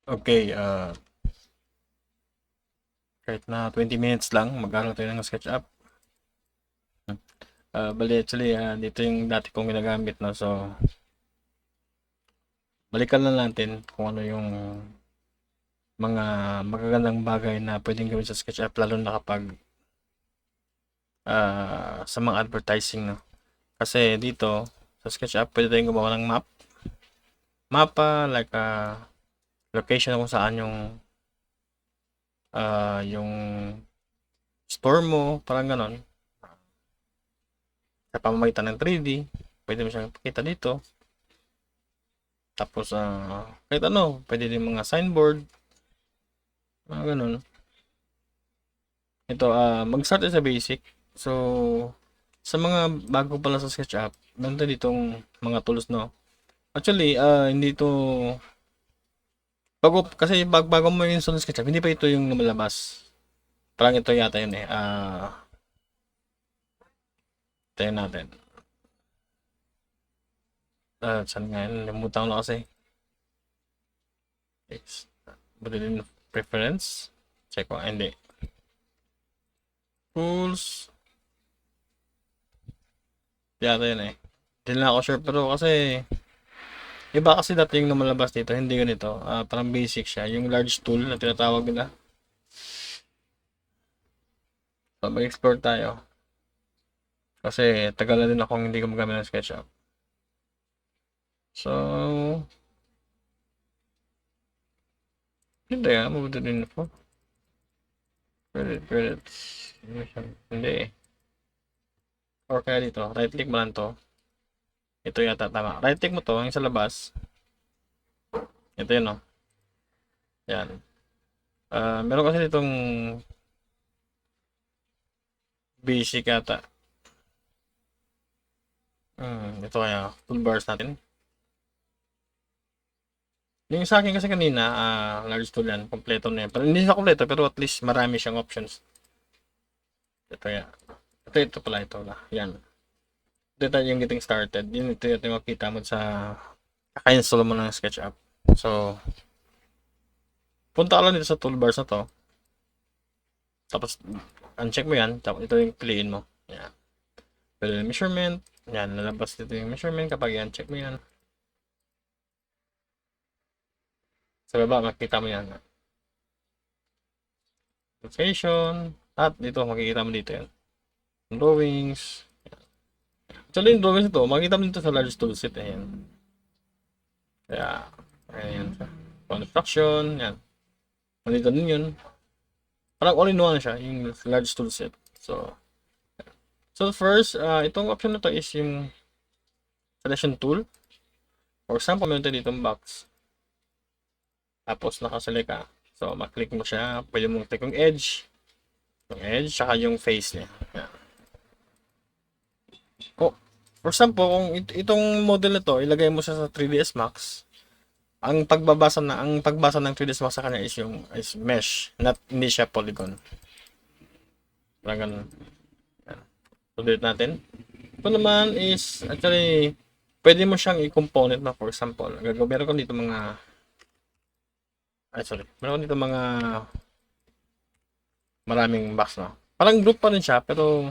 Okay, kahit na 20 minutes lang, mag-aaral tayo ng SketchUp. Bali, actually, dito yung dati kong ginagamit, no? So, balikan na natin kung ano yung mga magagandang bagay na pwedeng gawin sa SketchUp, lalo na kapag sa mga advertising, no? Kasi dito, sa SketchUp, pwede tayong gumawa ng mapa, like location kung saan yung store mo, parang ganon. Sa pamamagitan ng 3D, pwede mo siyang pakita dito. Tapos, kahit ano, pwede din mga signboard, mga ganun. Ito, mag-start tayo sa basic. So, sa mga bago pa lang sa SketchUp, meron tayo ditong mga tools, no? Actually, hindi to, kasi bago mo yung sa SketchUp, hindi pa ito yung lumalabas. Parang ito yata yun eh. Tayo natin. Saan nga yun? Limutan ko na kasi. Buti din preference. Check ko. Hindi. Tools. Yata yun eh. Hindi na ako sure pero kasi iba kasi dati yung lumalabas dito. Hindi ganito. Parang basic siya. Yung large tool na tinatawag nila. So mag-explore tayo. Kasi tagal na din akong hindi gumagamit ng SketchUp. So, hindi mabuti din po. Credits. Hindi eh. Or kaya dito. Right click mo lang to. Ito yata tama. Right click mo to. Yung sa labas. Ito yun oh. Yan. Meron kasi ditong basic yata. Ito kaya toolbars natin. Yung sa akin kasi kanina, large tool yan. Kompleto na yan. Pero hindi siya kompleto, pero at least marami siyang options. Ito yan. Ito pala, ito pala. Yan. Ito tayo yung getting started. Ito yung makita mo sa kaka-install mo ng SketchUp. So, punta ka lang dito sa toolbars na to. Tapos, uncheck mo yan. Tapos, ito yung piliin mo. Yan. Pwede yung measurement. Yan, lalabas dito yung measurement kapag yan, check mo yan. Sa baba, makikita mo yan. Location. At dito, makikita mo dito yan. Drawings. Actually, yung drawings ito, makikita mo dito sa large toolset. Ayan. Kaya, ayan siya. Construction. Yan. Nandito din yun. Parang all-in-one siya, yung large toolset. So first, itong option na to is yung selection tool. For example, meron tayo ditong box. Tapos nakaselect ka. So, maklik mo siya. Pwede mong click yung edge. Yung edge, saka yung face niya. Yan. For example, kung itong model na to, ilagay mo siya sa 3ds Max, ang pagbasa ng 3ds Max sa kanya is mesh, not hindi siya polygon. Parang ganun. Yan. So, delete natin. Ito naman is, actually, pwede mo siyang i-component na, for example. Meron ko dito mga, meron ko dito mga maraming box na. Parang group pa rin siya, pero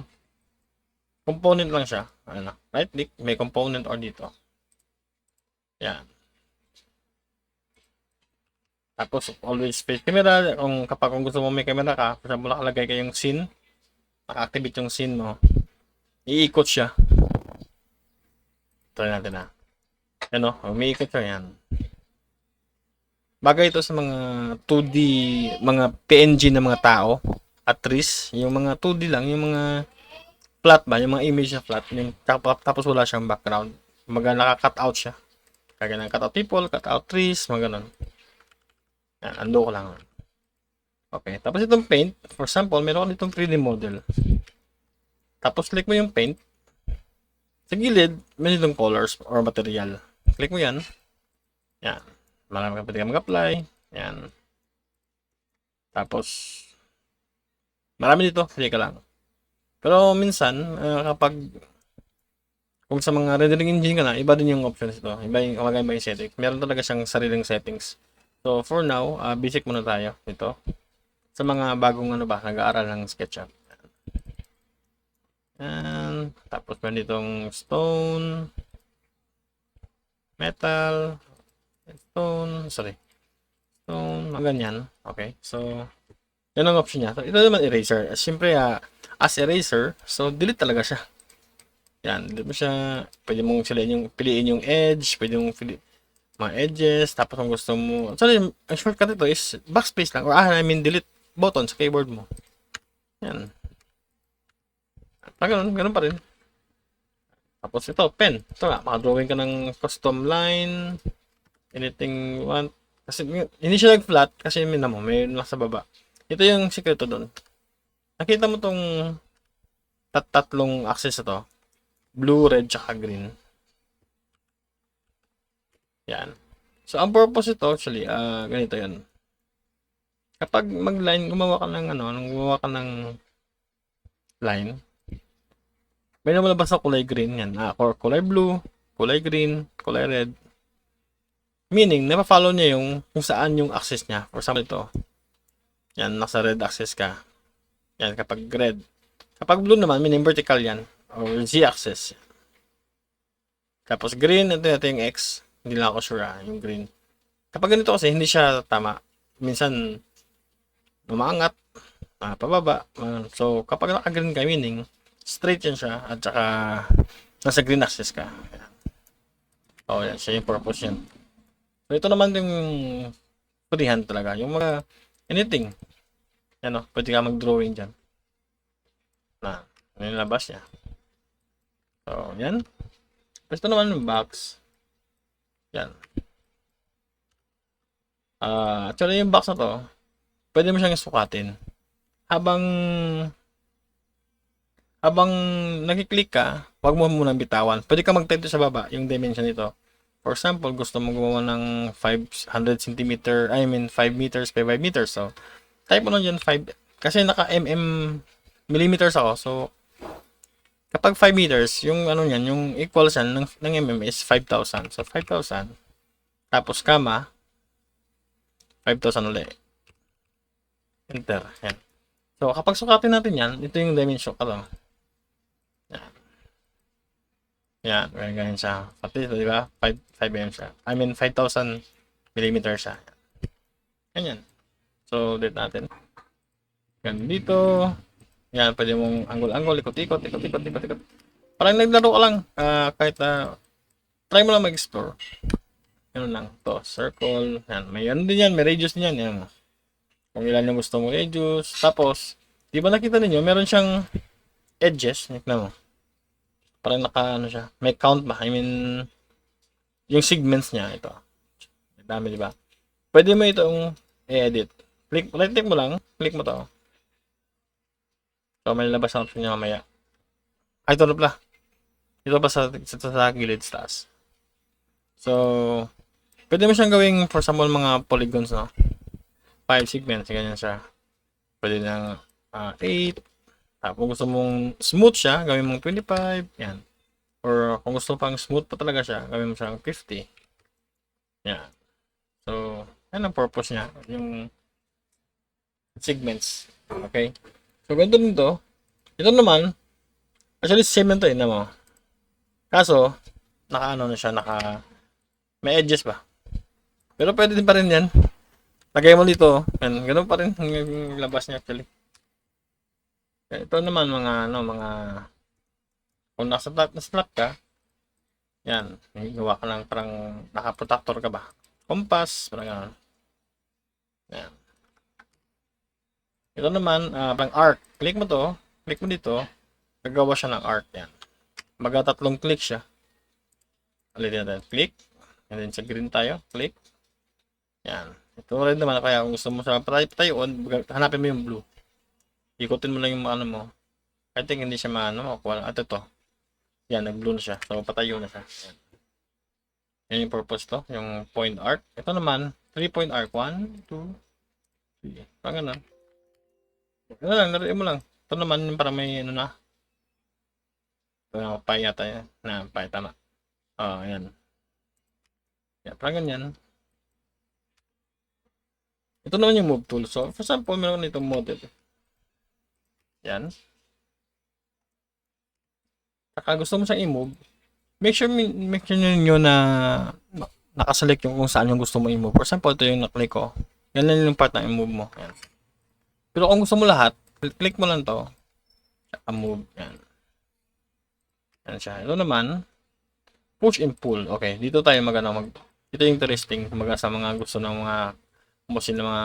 component lang siya. Ano, right click, may component or dito. Yan. Tapos, always face camera. Kapag gusto mo may camera ka, for example, nakalagay kayong scene, naka-activate yung scene mo, iikot siya. Try natin na. Yan o, umiikot siya yan. Bagay ito sa mga 2D, mga PNG na mga tao at trees. Yung mga 2D lang, yung mga flat ba, yung mga image na flat, yung, tapos wala siyang background. Mga naka-cut out siya. Kaya ng cut out people, cut out trees, mga ganun. Yan, undo ko lang. Okay, tapos itong paint, for example, meron ko ditong 3D model. Tapos click mo yung paint. Sa gilid, may itong colors or material. Click mo yan. Yan. Marami ka pwede ka mag-apply. Yan. Tapos, marami dito. Sige ka lang. Pero minsan, kung sa mga rendering engine ka na, iba din yung options ito. Iba yung settings. Meron talaga siyang sariling settings So, for now, basic muna tayo ito. Sa mga bagong ano ba, nag-aaral ng SketchUp. And, tapos meron ditong stone, metal, stone, mga ganyan. Okay, so, yan ang option niya. So, ito naman eraser. Siyempre, as eraser, so, delete talaga siya. Yan, delete mo siya. Pwede mong piliin yung edge, pwede mong mga edges, tapos kung gusto mo, sorry, ang shortcut ito is backspace lang, or delete button sa keyboard mo. Yan. Ganun pa rin. Tapos ito, pen. Ito nga, makadrawing ka ng custom line, anything you want. Kasi hindi siya nag-flat, kasi may nasa baba. Ito yung sikreto doon. Nakita mo tong tatlong axis na to, blue, red, tsaka green. Yan. So, ang purpose ito, actually, ganito yan. Kapag mag-line, gumawa ka ng line, may lumalabas na kulay green yan. Or kulay blue, kulay green, kulay red. Meaning, napafollow niya yung kung saan yung axis niya. For example, ito. Yan, nasa red axis ka. Yan, kapag red. Kapag blue naman, meaning vertical yan. Or z-axis. Tapos green, ito yung X. Hindi lang ako sure yung green. Kapag ganito kasi, hindi siya tama. Minsan, umaangat, pababa. So, kapag naka-green ka, meaning, straight yan siya, at saka, nasa green axis ka. O, yan, siya yung purpose yan. So, ito naman yung freehand talaga. Yung mga, anything. Yan o, pwede ka mag-drawing dyan. Ano yung labas niya. So, yan. Ito naman yung box. Yan. Actually, yung box na to, pwede mo siyang sukatin. Habang nakiklik ka, wag mo munang bitawan. Pwede ka mag-type sa baba yung dimension nito. For example, gusto mo gumawa ng 500 cm, 5 meters by 5 meters. So, type mo lang dyan 5. Kasi millimeters ako. So, kapag 5 meters, yung ano niyan, yung equal siya ng mm is 5,000. So, 5,000. Tapos, 5,000 ulit. Enter. Yan. So, kapag sukatin natin yan, ito yung dimension. Yan. Yan. Ganyan siya. Pati ito, di ba? 5 mm siya. 5,000 millimeter siya. Ganyan. So, date natin. Ganyan dito. Yan, pwede mong angle-angle, ikot-ikot. Parang naglaro ka lang. Kahit try mo lang mag-explore. Ganun lang. To, circle. Yan. May ano din yan. May radius din yan. Yan. Kung ilan yung gusto mong radius. Tapos, di ba nakita ninyo, meron siyang edges. Nakita mo. Parang ano siya. May count ba? Yung segments niya. Ito. May dami, di ba? Pwede mo itong i-edit. Right-click mo lang. Click mo to. So, may labas na option niya mamaya. Ay, ito na pala. Ito pa sa gilid sa taas. So, pwede mo siyang gawing, for example, mga polygons, no? 5 segments, ganyan siya. Pwede ng 8. Kung gusto mong smooth siya, gawin mong 25. Yan. Or kung gusto pang smooth pa talaga siya, gawin mo siyang 50. Yan. So, yan ang purpose niya. Yung segments. Okay? So, ganito nito. Ito naman, actually, same na ito eh, mo. Kaso, naka-ano na siya, may edges ba? Pero pwede din pa rin yan. Lagay mo dito, yan, ganun pa rin yung labas niya actually. Ito naman mga kung nasa slot ka, yan, may gawa ka lang parang naka-protector ka ba? Compass, parang gano'n. Yan. Ito naman, parang arc. Click mo dito, gagawa siya ng arc, yan. Tatlong click siya. Ulitin natin, click. And then sa green tayo, click. Yan. Ito rin naman, kaya kung gusto mo sa patayuan, hanapin mo yung blue. Ikutin mo lang yung ano mo. I think hindi siya makuha lang. At ito. Yan, nag-blue na siya. So, patayo na siya. Yan. Yan yung purpose to. Yung point arc. Ito naman, 3-point arc. 1, 2, 3. Parang ganun. Ano lang, laruin mo lang. Ito naman, para may ano na. Ito na, pie yata yan. Pie, tama. Yan. Yan, parang ganyan. Ito naman yung move tool. So, for example, meron ka nitong model. Yan. Saka gusto mo siyang i-move, make sure nyo na nakaselect yung kung saan yung gusto mo i-move. For example, ito yung na-click ko. Yan lang yung part na i-move mo. Yan. Pero kung gusto mo lahat, click mo lang to. Saka move. Yan. Yan siya. Ito naman, push and pull. Okay, dito tayo ito yung interesting sa mga gusto ng mga kumusin ng mga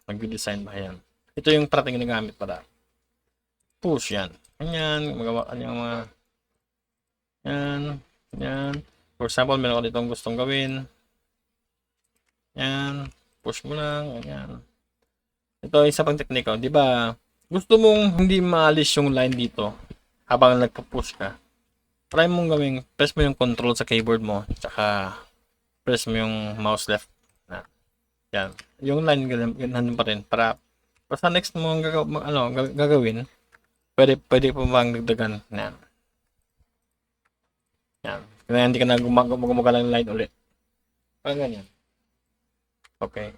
nag-design ba yan. Ito yung parating ginagamit para push yan. Ganyan, magawa kanyang mga yan. For example, meron ko ditong gustong gawin. Yan. Push mo lang. Yan. Ito isa pang teknika. Di ba? Gusto mong hindi maalis yung line dito habang nagpo-push ka. Try mong gawing, press mo yung control sa keyboard mo. Tsaka, press mo yung mouse left. Yan. Yung line, ganun pa rin. Para sa next mo gagawin, pwede pa bang dagdagan. Yan. Yan. Kaya hindi ka na gumagalang line ulit. Parang ganyan. Okay.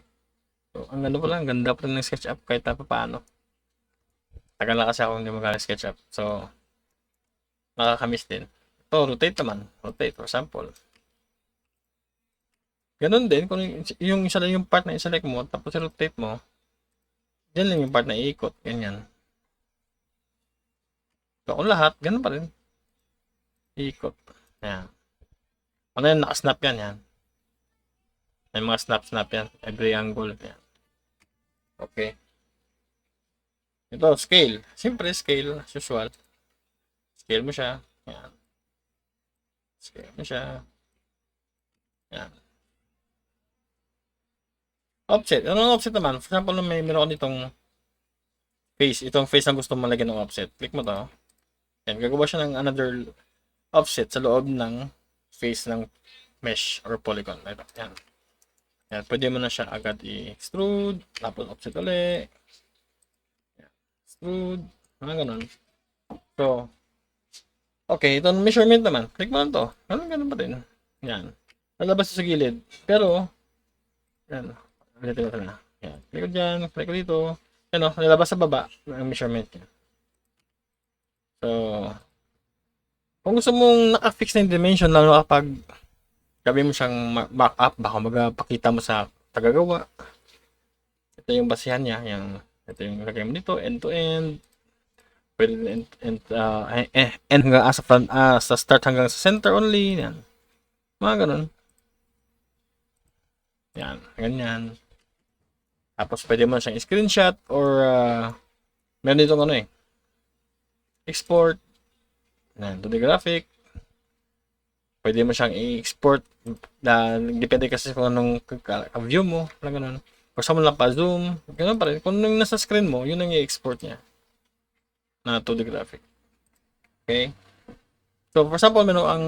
So, ang ganda pa rin ng SketchUp kahit pa paano. Tagal na kasi ako hindi magaling SketchUp. So, nakakamiss din. Ito, rotate naman. Rotate, for example. Ganun din, kung yung isa lang yung part na iselect mo, tapos rotate mo, dyan lang yung part na iikot. Ganyan. So, kung lahat, ganun pa rin. Iikot. Yan. Ano yan, nakasnap yan. May mga snap yan. Every angle. Yan. Okay. Ito, scale. Siyempre, scale. As usual. Scale mo siya. Yan. Scale mo siya. Yan. Offset. Ano offset naman? For example, meron nitong face. Itong face ang gusto mo lagyan ng offset. Click mo to. Yan. Gagawa siya ng another offset sa loob ng face ng mesh or polygon. Ito. Yan. Yan. Pwede mo na siya agad i-extrude. Tapos offset ulit. Extrude. Mga ganun. So, okay. Itong measurement naman. Click mo lang to. Ganun pa din. Yan. Lalabas sa gilid. Pero, yan. Dito na. Yan. Click ko dyan. Click ko dito. Yan o. Lalabas sa baba ang measurement niya. So, kung gusto mong naka-fix na yung dimension, lalo kapag gabi mo siyang back up, baka magpakita mo sa tagagawa. Ito yung basihan niya. Ito yung lagay mo dito. End to end. Pwede end hanggang sa start hanggang sa center only. Yan. Mga ganun. Yan. Ganyan. Tapos pwede mo siyang screenshot or meron dito export. Yan. 2D graphic. Pwede mo siyang i-export. Depende kasi kung anong view mo. Ganun. Kung saan mo lang pa-zoom. Ganun pa rin. Kung nung nasa screen mo, yun ang i-export niya. Na 2D graphic. Okay? So, for example, meron ang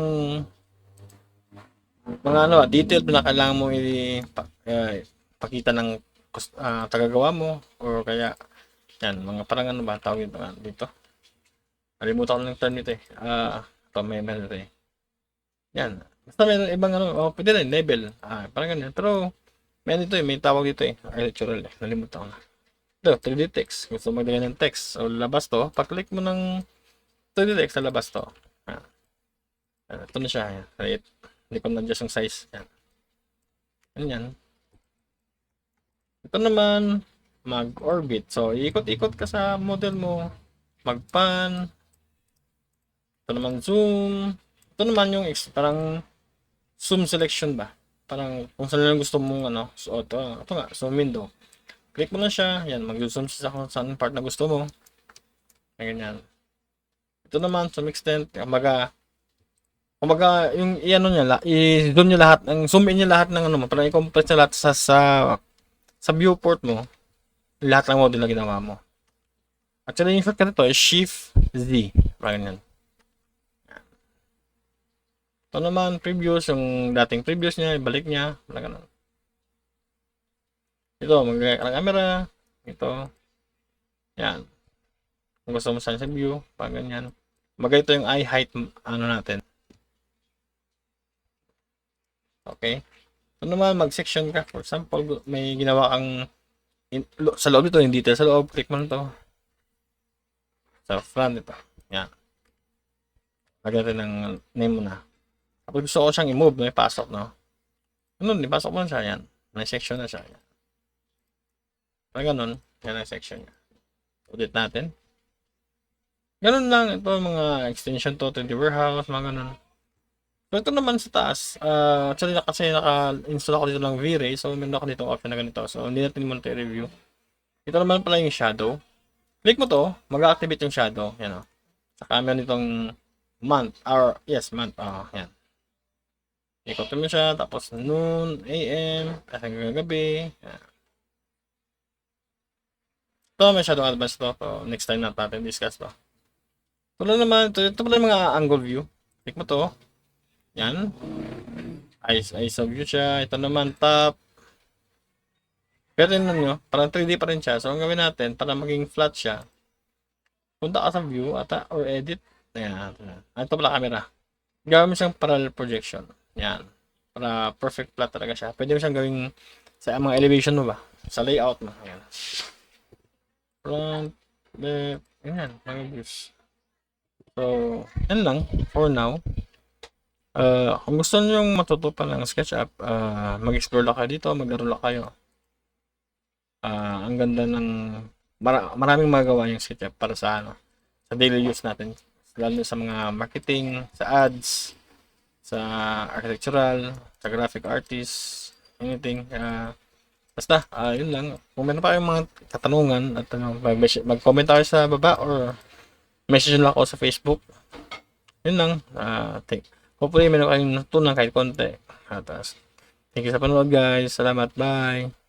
mga detailed na kailangan mo ipakita ng tagagawa mo or kaya yan, mga parang tawag dito. Nalimutan ko ng term nito ito may ito Yan. Basta may ibang pwede rin, label. Parang ganyan. Pero, may tawag dito architectural Nalimutan ko na. Ito, 3D text. Gusto maglagay ng text. So, labas to. Pag-click mo ng 3D text, labas to. Ito na siya. Right. Hindi ko na-adjust yung size. Yan. Ganyan. Ito naman, mag-orbit. So, ikot-ikot ka sa model mo. Mag-pan. Ito naman, zoom. Ito naman yung parang zoom selection ba? Parang kung saan lang gusto mong So, ito nga, zoom window. Click mo lang siya. Yan, mag-zoom siya kung saan part na gusto mo. Ganyan. Ito naman, some extent, kumbaga yung i-zoom niya lahat, zoom in niya lahat ng parang i-compress niya lahat sa viewport mo, lahat ng model na ginawa mo. Actually, yung shortcut nito is Shift Z. Parang ganyan. Ito naman, previous, yung dating previous niya, ibalik niya, parang ganun. Ito, maglagay ka ng camera. Ito. Yan. Kung gusto mo sa view, parang ganyan. Magay ito yung eye height, natin. Okay. Ito naman, mag-section ka. For example, may ginawa kang sa loob ito, yung detail sa loob, click mo na to. Sa front ito. Yan. Lagyan natin ng name mo na. Kapag gusto ko siyang i-move, may pasok, no? Ganun, ipasok mo na siya, yan. May section na siya, yan. Pag ganun, yan ang section niya. Ulit natin. Ganun lang, ito mga extension to the warehouse, mga ganun. So, ito naman sa taas, actually kasi naka-install ako dito ng V-Ray, so meron ako dito option na ganito. So, hindi natin muna ito i-review. Ito naman pala yung shadow. Click mo to, mag-activate yung shadow. Yan o. Saka meron itong month, or yes, month. Yan. Ikot mo siya, tapos noon, AM, hanggang gabi. Yan. Ito, may shadow advance to. So, next time natin discuss to. Ito naman, ito pala yung mga angle view. Click mo to. Yan. ISO view siya. Ito naman top. Pero yun nyo, parang 3D pa rin siya. So, ang gawin natin, para maging flat siya, punta ka sa view or edit. Ayan. Ito pala camera. Gawin mo siyang parallel projection. Yan. Para perfect flat talaga siya. Pwede mo siyang gawing sa mga elevation mo ba? Sa layout mo. Ayan. Front, left, ganyan. Mga views. So, yan lang for now. Kung gusto nyo yung matutupan ng SketchUp, mag-explore lang kayo dito, maglaro lang kayo. Ang ganda ng maraming magawa yung SketchUp para sa sa daily use natin. Lalo sa mga marketing, sa ads, sa architectural, sa graphic artist, anything. Basta, yun lang. Kung meron pa kayong mga katanungan at mag-comment tayo sa baba or message lang ako sa Facebook. Yun lang. Hopefully, meron kayong natutunan kahit konti. Thank you sa panonood, guys. Salamat. Bye.